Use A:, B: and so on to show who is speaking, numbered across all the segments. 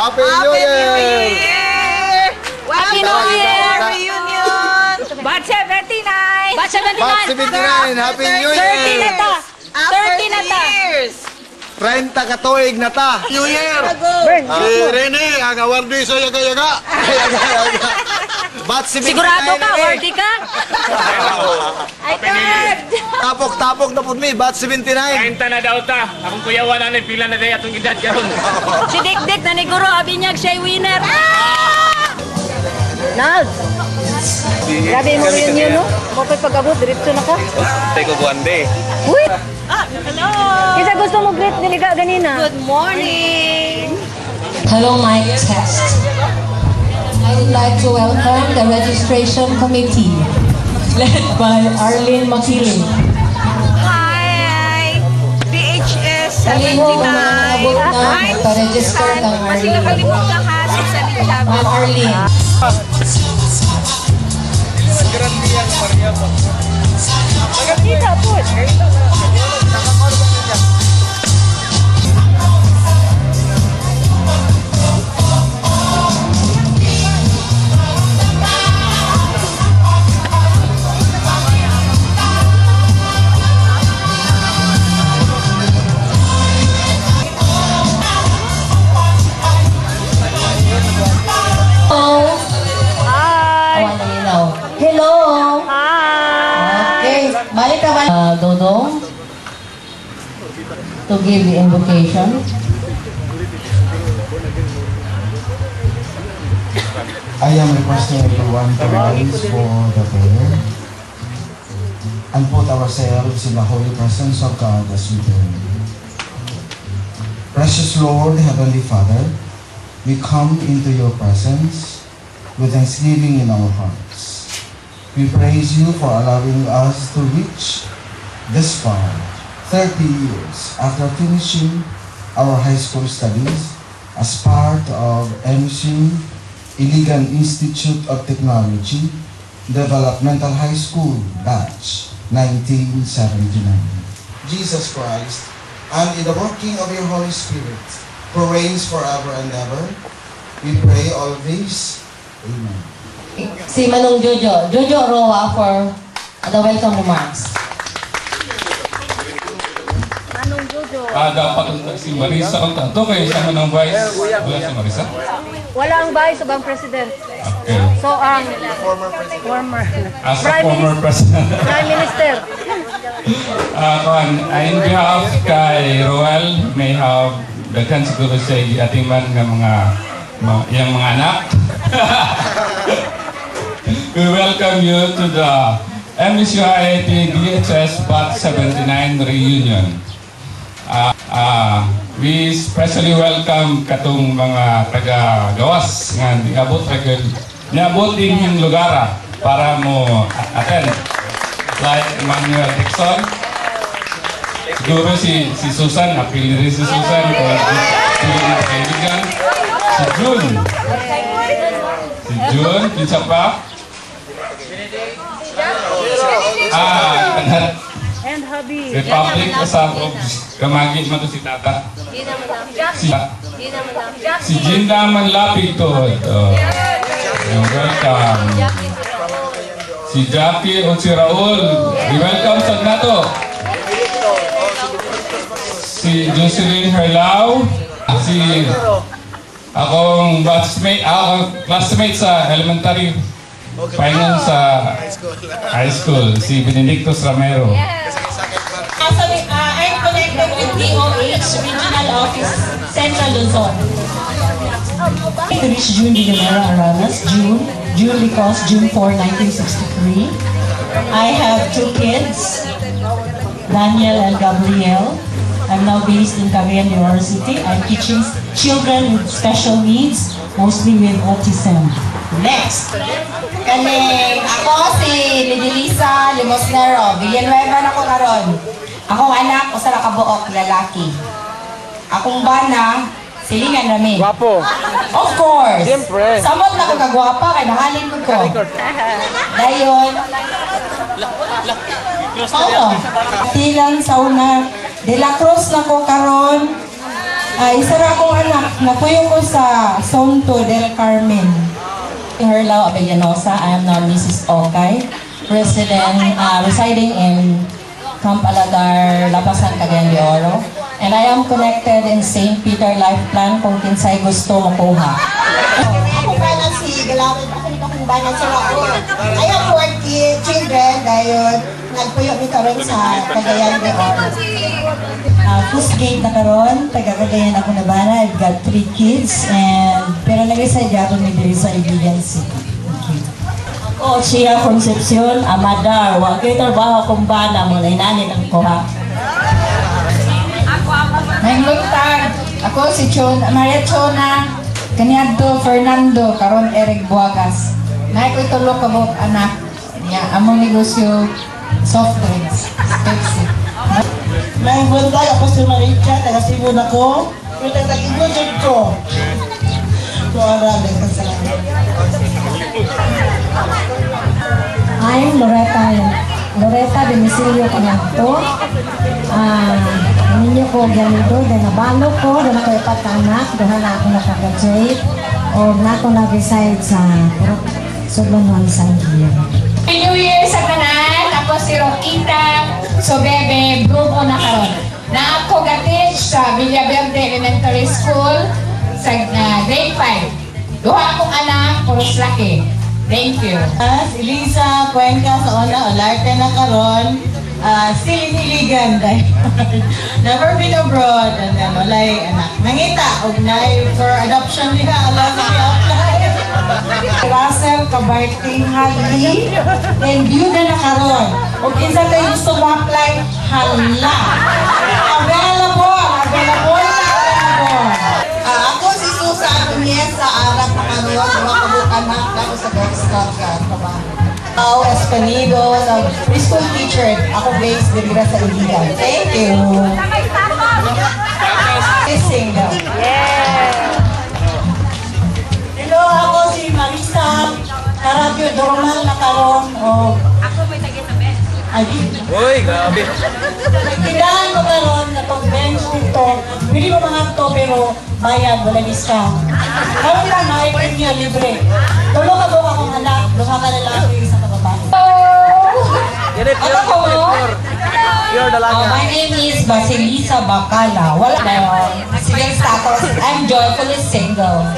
A: Happy New Year!
B: Happy New Year! Reunion! Batch 79! Batch 79!
A: Happy New Year!
B: 30 na ta! 30 na ta!
A: 30 katuig na ta!
C: New Year! Si Rene, ang awardi sa yaga-yaga.
A: Batch 79
B: Sigurado ka, worthy ka? Ay, third!
A: Tapok-tapok na po mi, batch 79.
D: 30 na daw ta. Akong kuyawan na pila na day atong edad karon.
B: Si Dikdik na ni Guro, abinyag siya'y winner. Nald! Grabe mo reunion, no? Mapay pag-abot, diretso na ka.
D: Tay ko buwande.
B: Uy! Hello! Isa gusto mo greet niliga ganina? Good morning!
E: Hello, mic test. I would like to welcome the registration committee led by Arlene Makiling.
B: Hi! BHS
E: Kaliho ang mga nakabot na magpa-register ng
B: Kasi
E: Arlene.
B: nakalimutan ka sa salita.
E: Ma'am Arlene.
B: Kita po.
E: Hello.
B: Hi!
E: Okay. Balik ka ba? Dodong. To give the invocation.
F: I am requesting everyone to rise for the prayer and put ourselves in the holy presence of God as we pray. Precious Lord, Heavenly Father, we come into your presence with thanksgiving in our hearts. We praise you for allowing us to reach this far, 30 years after finishing our high school studies as part of MSU Iligan Institute of Technology, Developmental High School, Batch 1979. Jesus Christ, and in the working of your Holy Spirit, who reigns forever and ever, we pray all this. Amen.
E: Si Manong Jojo Roa for the welcome remarks.
B: Anong Jojo?
G: Dapat si Marisa ang tanto kayo sa ng vice. Wala si Marisa?
B: Wala ang vice of ang president.
G: Okay.
B: So, ang former
G: As a former president.
B: Prime Minister.
G: In behalf kay Roel, may have daghan siguro sa ating man nga iyang mga anak. We welcome you to the MSU IIT DHS Batch 79 reunion. We especially welcome katong mga taga-gawas nga niabot din yung lugar para mo attend. Like Emmanuel Dixon, siguro si Susan, napili rin si Susan, kaibigan, si June, kinsa pa?
B: And hubby.
G: Republic sa kamagin mo to si Tata. Si Jinda Manlapig to. Welcome. Si Jackie o si Raul. Welcome sa nato. Si Jocelyn Herlao. Si akong classmate sa elementary. Final sa high school, si Benedictus Ramero.
E: I'm connected with DOH Regional Office, Central Luzon. To reach June Guillermo Aranas, June because June 4, 1963. I have two kids, Daniel and Gabriel. I'm now based in Cagayan University. I'm teaching children with special needs, mostly with autism. Next! Kaning ako si Lidilisa Limosnero, Villanueva na ko karon. Akong anak, usa ra ka buok lalaki. Akong bana, silingan rami.
A: Guwapo.
E: Of course.
A: Siyempre.
E: Samot na ko kagwapa kay nahalin ko. Dayon. Oo. Tilang sauna De La Cruz na ko karon.
H: Isa ra akong anak, nakuyo ko sa Sonto del Carmen.
E: Herlao Abellanosa. I am now Mrs. Okay, residing in Camp Alagar, Lapasan, Cagayan de Oro. And I am connected in St. Peter Life Plan kung kinsay gusto makuha.
H: Ako pala si Galawin, ako nito kung banan sa Raon. I have 40 children dahil nagpuyo nito rin sa Cagayan de Oro.
E: First gate na karon, taga-Cagayan ako na bana. I've got 3 kids, pero nag-reside ako ni diri sa Iligan City. Ako, siya Concepcion, Amadar. Huwag kayo trabaho kung bana mo na inanin ang kuha.
H: Ngayong luntag, ako si Maria Chona, Kaniadto Fernando, karon Eric Buagas. Naay ko'y tulog kabot anak niya, among negosyo, soft drinks, Pepsi.
I: Ngayong luntag, ako si Maricha, taga-Sibon ako. Pero taga-Igudod ko. Tuwara, din kasalanan.
B: I'm Loretta Demisilio Cananto. Ninyo ko ganito, dahil nabalo ko, dahil ako ipat ka anak, dahil na ako nakagraduate, o na ako nag-reside sa Sublon San Gian.
H: New Year sa kanan, ako si Rokita Sobebe, grupo na karon. Na ako gatid sa Villaverde Elementary School sa grade 5. Duha akong anak, puros laki. Thank you.
I: Si Lisa Cuenca sa una, Olarte na karon. Still iniligan dahil never been abroad and then walay anak. Nangita, ugnay for adoption niya, alam niya apply. Russell Cabarting Hagli, and byuda na karon. Kung isa tayo gusto mo-apply, hala. Available na. Ako si Susan Nunez sa Arap na karon, mga kabuk-anak ako sa Girl Scout ka, trabaho. Espanido, sa preschool teacher, ako based dito sa Iligan. Thank you. Single. Hello, ako si Marisa Carabio Dormal na karon. Ako may taga-Isabel.
A: Uy, grabe.
I: Tindahan ko karon na pag-bench dito. Pili mo mga to pero bayad, wala discount. Karon lang, makikip niyo libre. Tulong ka doon akong anak, duha ka lalaki, isa ka babae.
H: Ano ko mo?
A: You're the last.
H: My name is Basilisa Bacala. Wala na yun. Civil status. I'm joyfully single.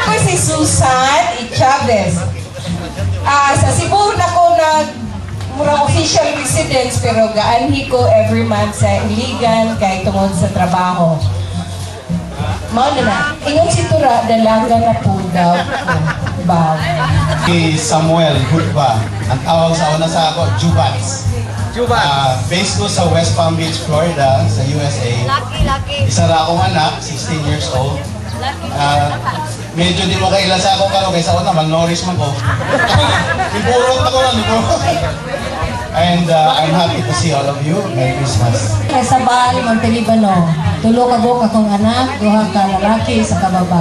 H: Ako si Susan Chavez. Sa Cebu na ko murang official residence pero gaanhi ko every month sa Iligan kay tungod sa trabaho. Mao na. Ingon si Tura, dalaga na po daw. Baw.
F: Si Samuel Hudba, ang tawag sa una sa ako, Jubats. Based ko sa West Palm Beach, Florida, sa USA. Isa ra akong anak, 16 years old. Medyo di mo kaila sa akong kano, kaysa ako na, malnourished man ko. Impurot ako lang, And I'm happy to see all of you. Merry Christmas.
B: Sa Baal, Montelibano, tulo ka akong anak, duha ka lalaki, sa kababa.